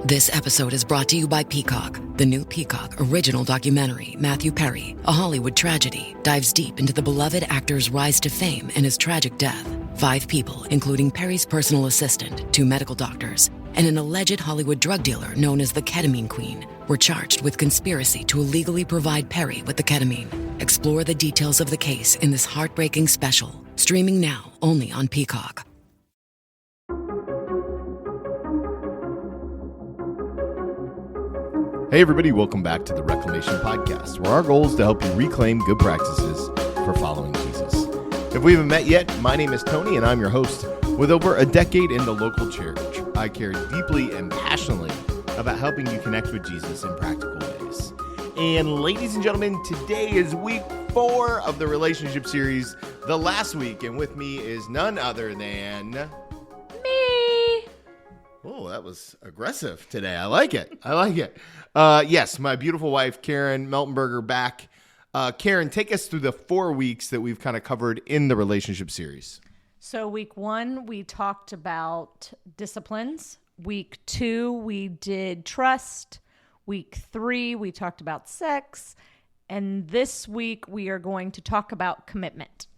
This episode is brought to you by Peacock. The new Peacock original documentary, Matthew Perry, A Hollywood Tragedy, dives deep into the beloved actor's rise to fame and his tragic death. 5 people, including Perry's personal assistant, 2 medical doctors, and an alleged Hollywood drug dealer known as the Ketamine Queen, were charged with conspiracy to illegally provide Perry with the ketamine. Explore the details of the case in this heartbreaking special, streaming now only on Peacock. Hey everybody, welcome back to the Reclamation Podcast, where our goal is to help you reclaim good practices for following Jesus. If we haven't met yet, my name is Tony and I'm your host. With over a decade in the local church, I care deeply and passionately about helping you connect with Jesus in practical ways. And ladies and gentlemen, today is week 4 of the relationship series, the last week, and with me is none other than... me. Oh, that was aggressive today. I like it. Yes, my beautiful wife, Karen Miltenberger, back. Karen, take us through the 4 weeks that we've kind of covered in the relationship series. So week 1, we talked about disciplines. Week 2, we did trust. Week 3, we talked about sex. And this week, we are going to talk about commitment.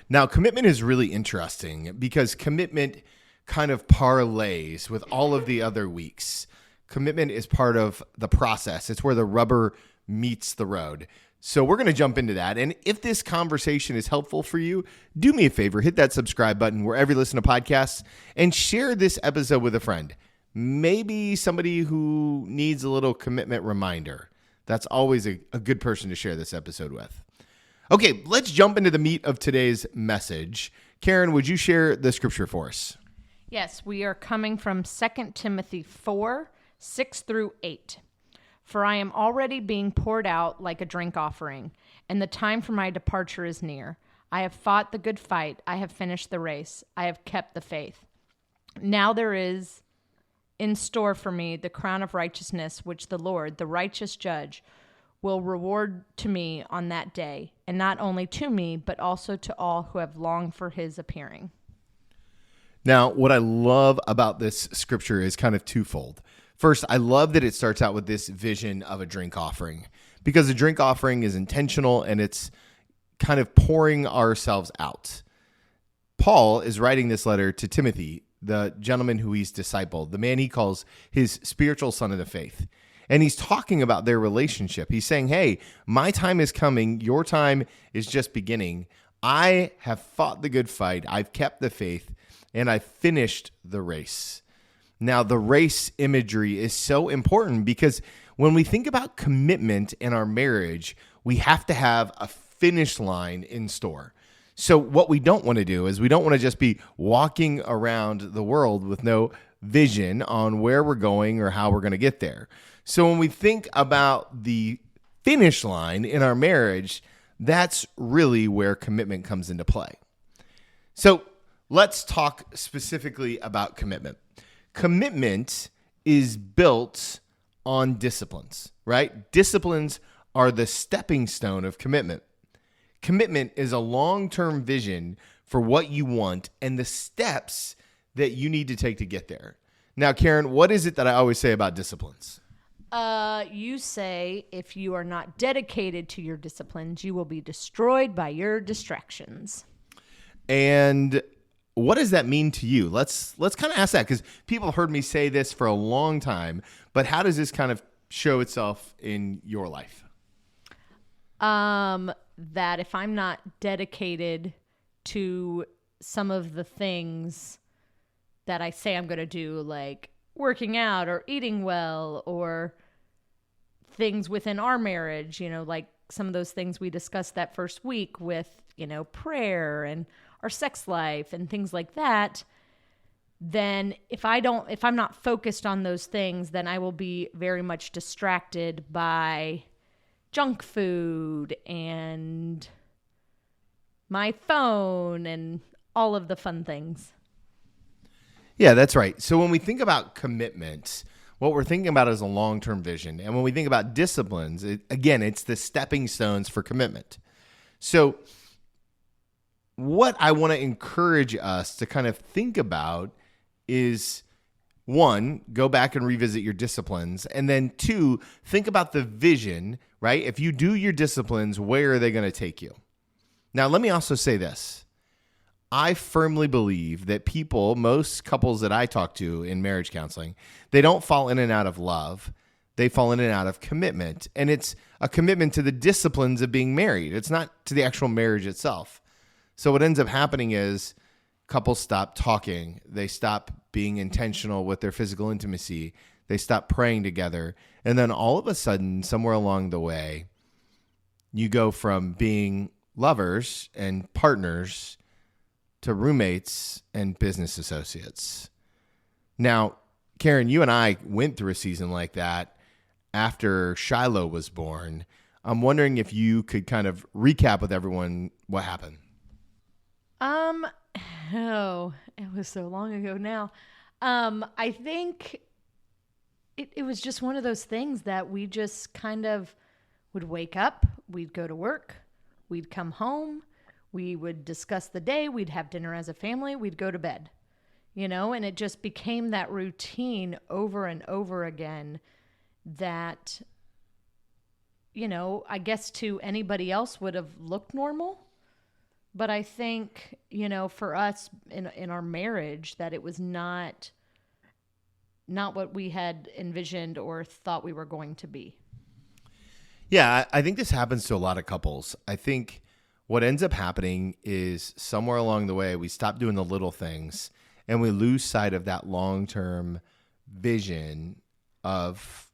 Now, commitment is really interesting because commitment kind of parlays with all of the other weeks. Commitment is part of the process. It's where the rubber meets the road. So we're going to jump into that. And if this conversation is helpful for you, do me a favor, hit that subscribe button wherever you listen to podcasts and share this episode with a friend. Maybe somebody who needs a little commitment reminder. That's always a good person to share this episode with. Okay, let's jump into the meat of today's message. Karen, would you share the scripture for us? Yes, we are coming from 2 Timothy 4, 6 through 8. For I am already being poured out like a drink offering, and the time for my departure is near. I have fought the good fight. I have finished the race. I have kept the faith. Now there is in store for me the crown of righteousness, which the Lord, the righteous judge, will reward to me on that day, and not only to me, but also to all who have longed for his appearing. Now, what I love about this scripture is kind of twofold. First, I love that it starts out with this vision of a drink offering, because a drink offering is intentional and it's kind of pouring ourselves out. Paul is writing this letter to Timothy, the gentleman who he's discipled, the man he calls his spiritual son of the faith. And he's talking about their relationship. He's saying, hey, my time is coming. Your time is just beginning. I have fought the good fight. I've kept the faith. And I finished the race. Now, the race imagery is so important because when we think about commitment in our marriage, we have to have a finish line in store. So what we don't want to do is we don't want to just be walking around the world with no vision on where we're going or how we're going to get there. So when we think about the finish line in our marriage, that's really where commitment comes into play. So let's talk specifically about commitment. Commitment is built on disciplines, right? Disciplines are the stepping stone of commitment. Commitment is a long-term vision for what you want and the steps that you need to take to get there. Now, Karen, what is it that I always say about disciplines? You say if you are not dedicated to your disciplines, you will be destroyed by your distractions. And what does that mean to you? Let's kind of ask that, because people have heard me say this for a long time, but how does this kind of show itself in your life? That if I'm not dedicated to some of the things that I say I'm going to do, like working out or eating well or things within our marriage, like some of those things we discussed that first week with, prayer and our sex life and things like that, then if I'm not focused on those things, then I will be very much distracted by junk food and my phone and all of the fun things. Yeah, that's right. So when we think about commitment, what we're thinking about is a long-term vision. And when we think about disciplines, it's the stepping stones for commitment. So what I want to encourage us to kind of think about is one, go back and revisit your disciplines. And then two, think about the vision, right? If you do your disciplines, where are they going to take you? Now, let me also say this. I firmly believe that most couples that I talk to in marriage counseling, they don't fall in and out of love. They fall in and out of commitment. And it's a commitment to the disciplines of being married. It's not to the actual marriage itself. So what ends up happening is couples stop talking. They stop being intentional with their physical intimacy. They stop praying together. And then all of a sudden, somewhere along the way, you go from being lovers and partners to roommates and business associates. Now, Karen, you and I went through a season like that after Shiloh was born. I'm wondering if you could kind of recap with everyone what happened. Oh, it was so long ago now. I think it was just one of those things that we just kind of would wake up, we'd go to work, we'd come home, we would discuss the day, we'd have dinner as a family, we'd go to bed, and it just became that routine over and over again that, I guess to anybody else would have looked normal. But I think, for us in our marriage, that it was not what we had envisioned or thought we were going to be. Yeah, I think this happens to a lot of couples. I think what ends up happening is somewhere along the way, we stop doing the little things and we lose sight of that long-term vision of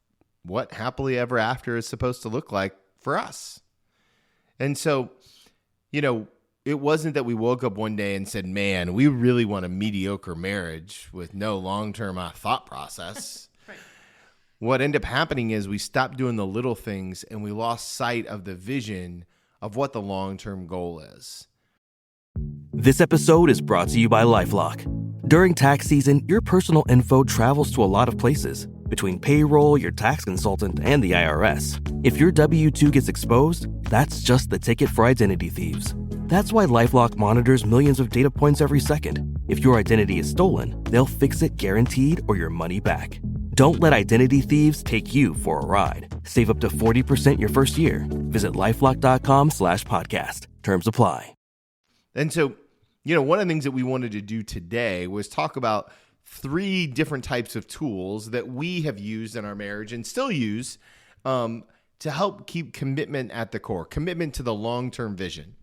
what happily ever after is supposed to look like for us. And so, it wasn't that we woke up one day and said, man, we really want a mediocre marriage with no long-term thought process. Right. What ended up happening is we stopped doing the little things and we lost sight of the vision of what the long-term goal is. This episode is brought to you by LifeLock. During tax season, your personal info travels to a lot of places. Between payroll, your tax consultant, and the IRS. If your W-2 gets exposed, that's just the ticket for identity thieves. That's why LifeLock monitors millions of data points every second. If your identity is stolen, they'll fix it guaranteed or your money back. Don't let identity thieves take you for a ride. Save up to 40% your first year. Visit LifeLock.com/podcast. Terms apply. And so, one of the things that we wanted to do today was talk about 3 different types of tools that we have used in our marriage and still use to help keep commitment at the core, commitment to the long-term vision.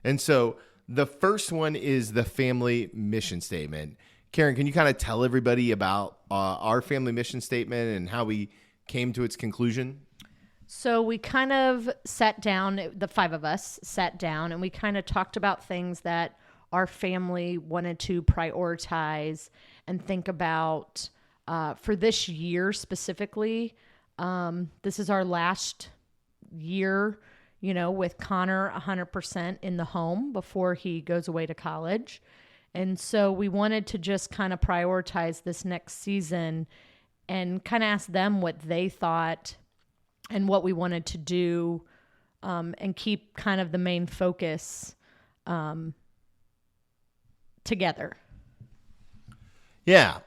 And so the first one is the family mission statement. Karen, can you kind of tell everybody about our family mission statement and how we came to its conclusion? So we kind of sat down, the 5 of us sat down, and we kind of talked about things that our family wanted to prioritize and think about for this year specifically. This is our last year, with Connor 100% in the home before he goes away to college. And so we wanted to just kind of prioritize this next season and kind of ask them what they thought and what we wanted to do, and keep kind of the main focus together. Yeah.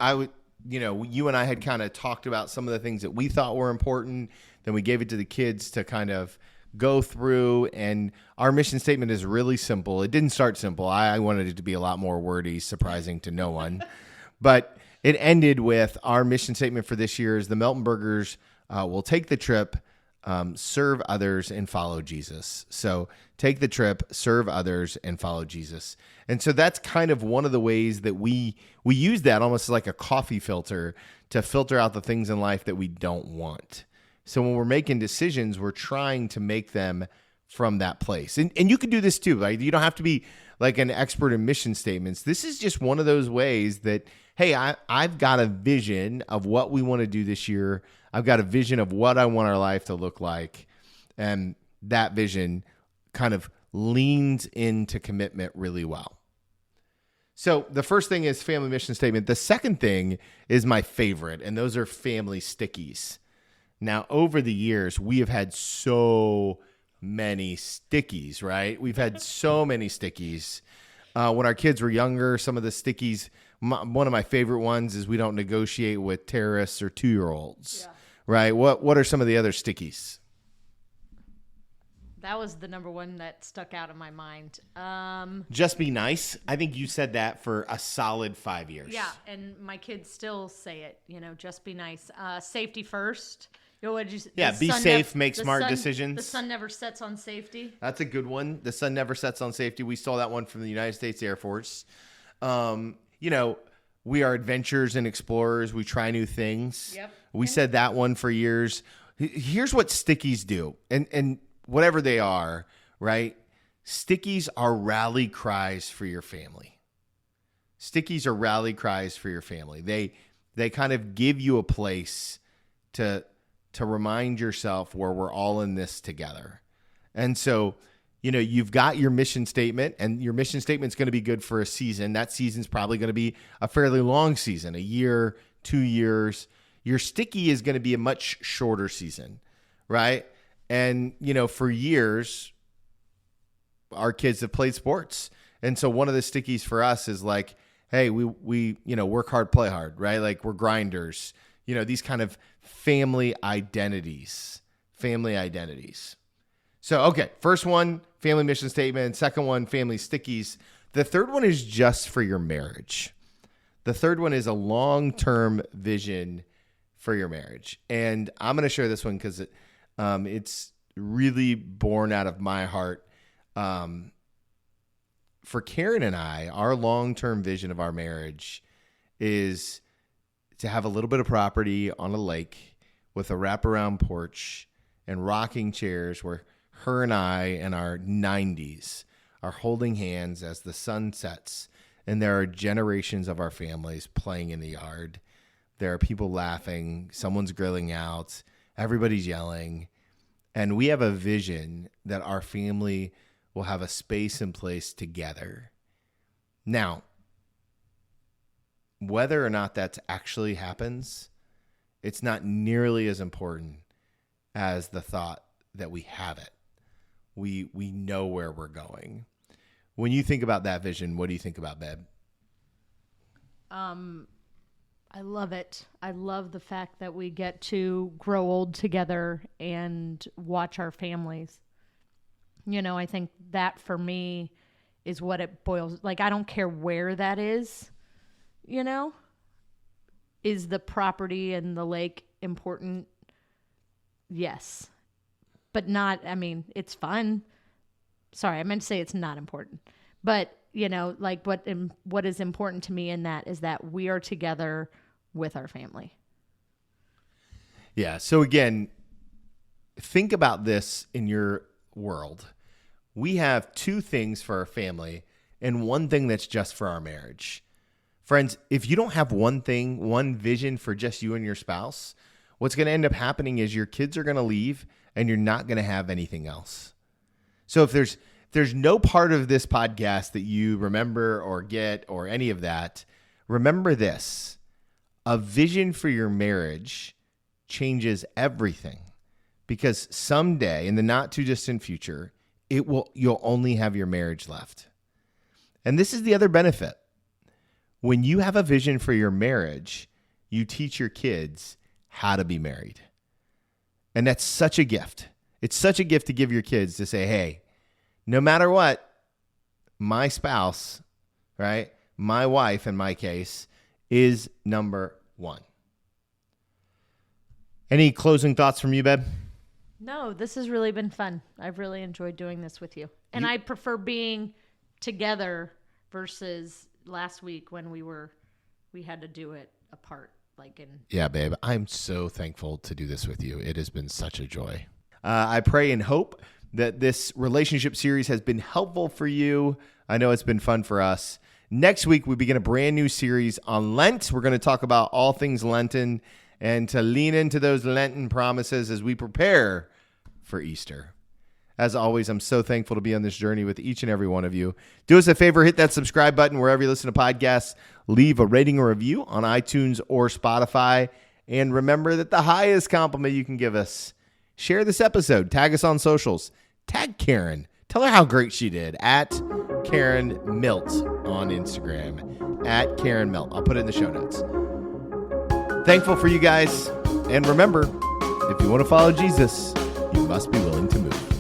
I would, you and I had kind of talked about some of the things that we thought were important. Then we gave it to the kids to kind of go through, and our mission statement is really simple. It didn't start simple. I wanted it to be a lot more wordy, surprising to no one. But it ended with our mission statement for this year is the Miltenbergers will take the trip, serve others, and follow Jesus. So take the trip, serve others, and follow Jesus. And so that's kind of one of the ways that we use that almost like a coffee filter to filter out the things in life that we don't want. So when we're making decisions, we're trying to make them from that place. And you can do this too. Like, you don't have to be like an expert in mission statements. This is just one of those ways that, hey, I've got a vision of what we want to do this year. I've got a vision of what I want our life to look like. And that vision kind of leans into commitment really well. So the first thing is family mission statement. The second thing is my favorite, and those are family stickies. Now, over the years, we have had so many stickies, right? We've had so many stickies. When our kids were younger, some of the stickies one of my favorite ones is we don't negotiate with terrorists or 2-year-olds, right? What are some of the other stickies? That was the number one that stuck out in my mind. Just be nice. I think you said that for a solid 5 years. Yeah, and my kids still say it. Just be nice. Safety first. What did you say? Yeah, be safe, make smart decisions. The sun never sets on safety. That's a good one. The sun never sets on safety. We stole that one from the United States Air Force. We are adventurers and explorers. We try new things. Yep. We said that one for years. Here's what stickies do, and whatever they are, right? Stickies are rally cries for your family. Stickies are rally cries for your family. They kind of give you a place to remind yourself where we're all in this together. And so, you've got your mission statement, and your mission statement's going to be good for a season. That season's probably going to be a fairly long season, a year, 2 years. Your sticky is going to be a much shorter season, right? And, for years, our kids have played sports. And so one of the stickies for us is like, hey, we work hard, play hard, right? Like we're grinders, these kind of family identities. So, okay, first one, family mission statement. Second one, family stickies. The third one is just for your marriage. The third one is a long-term vision for your marriage. And I'm going to share this one because it's really born out of my heart. For Karen and I, our long-term vision of our marriage is to have a little bit of property on a lake with a wraparound porch and rocking chairs where her and I in our 90s are holding hands as the sun sets, and there are generations of our families playing in the yard. There are people laughing, someone's grilling out, everybody's yelling. And we have a vision that our family will have a space and place together. Now, whether or not that actually happens, it's not nearly as important as the thought that we have it. We know where we're going. When you think about that vision, what do you think about, babe? I love it. I love the fact that we get to grow old together and watch our families. I think that for me is what it boils. Like, I don't care where that is, Is the property and the lake important? Yes. But not, it's fun. Sorry, I meant to say it's not important. But, like what is important to me in that is that we are together with our family. Yeah. So again, think about this in your world. We have two things for our family and one thing that's just for our marriage. Friends, if you don't have one thing, one vision for just you and your spouse, what's going to end up happening is your kids are going to leave and you're not going to have anything else. So if there's no part of this podcast that you remember or get or any of that, remember this. A vision for your marriage changes everything, because someday in the not too distant future, you'll only have your marriage left. And this is the other benefit. When you have a vision for your marriage, you teach your kids how to be married. And that's such a gift. It's such a gift to give your kids to say, hey, no matter what, my spouse, right, my wife in my case, is number one. Any closing thoughts from you, babe? No, this has really been fun. I've really enjoyed doing this with you. And I prefer being together versus last week when we had to do it apart. Yeah, babe, I'm so thankful to do this with you. It has been such a joy. I pray and hope that this relationship series has been helpful for you. I know it's been fun for us. Next week, we begin a brand new series on Lent. We're going to talk about all things Lenten and to lean into those Lenten promises as we prepare for Easter. As always, I'm so thankful to be on this journey with each and every one of you. Do us a favor, hit that subscribe button wherever you listen to podcasts. Leave a rating or review on iTunes or Spotify. And remember that the highest compliment you can give us, share this episode. Tag us on socials. Tag Karen. Tell her how great she did at Karen Milt. on Instagram, at Karen Melt. I'll put it in the show notes. Thankful for you guys. And remember, if you want to follow Jesus, you must be willing to move.